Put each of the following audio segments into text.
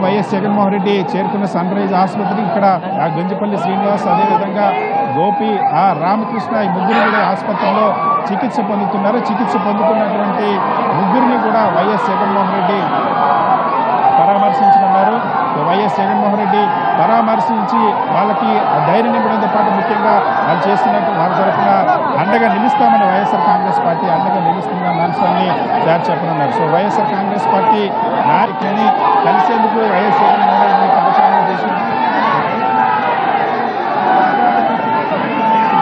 YS Jaganmohan Reddy చేరుకున్న sun rise ఆసుపత్రి ఇక్కడ గుంజపల్లి శ్రీనివాస్ అదేవిధంగా గోపి రామకృష్ణ ఈ ముగ్గురు కూడా ఆసుపత్రిలో చికిత్స పొందుతున్నారు. చికిత్స పొందుతున్నటువంటి ముగ్గురిని కూడా వైఎస్ జగన్మోహన్ రెడ్డి పరామర్శించనున్నారు. వైఎస్ జగన్మోహన్ రెడ్డి పరామర్శించి వాళ్ళకి ధైర్యం నింపడంతో పాటు ముఖ్యంగా వాళ్ళు చేస్తున్నట్టు వాళ్ళ తరఫున అండగా నిలుస్తామని వైఎస్ఆర్ కాంగ్రెస్ పార్టీ అండగా నిలుస్తుందన్న అంశాన్ని దారి చెప్పనున్నారు. సో వైఎస్ఆర్ కాంగ్రెస్ పార్టీ నాయకులని కలిసేందుకు వైఎస్ జగన్మోహన్ రెడ్డి కార్యక్రమం చేసింది.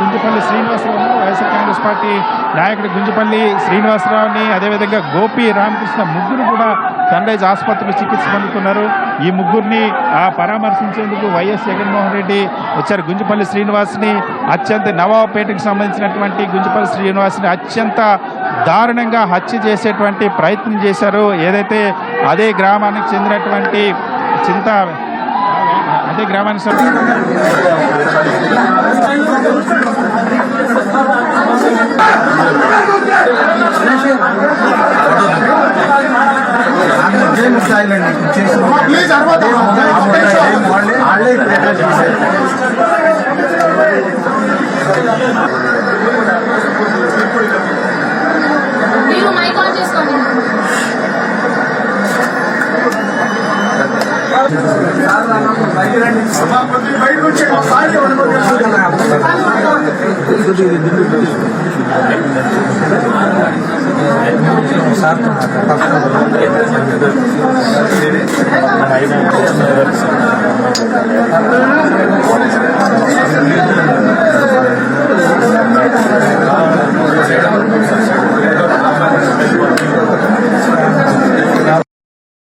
గుంజపల్లి శ్రీనివాసరావు వైఎస్ఆర్ కాంగ్రెస్ పార్టీ నాయకుడు గుంజపల్లి శ్రీనివాసరావుని అదేవిధంగా గోపి రామకృష్ణ ముగ్గురు కూడా సన్ రైజ్ ఆసుపత్రిలో చికిత్స పొందుతున్నారు. ఈ ముగ్గురిని పరామర్శించేందుకు వైఎస్ జగన్మోహన్ రెడ్డి వచ్చారు. గుంజపల్లి శ్రీనివాస్ని అత్యంత నవాబుపేటకు సంబంధించినటువంటి గుంజపల్లి శ్రీనివాస్ని అత్యంత దారుణంగా హత్య చేసేటువంటి ప్రయత్నం చేశారు. ఏదైతే అదే గ్రామానికి చెందినటువంటి అదే గ్రామానికి సార్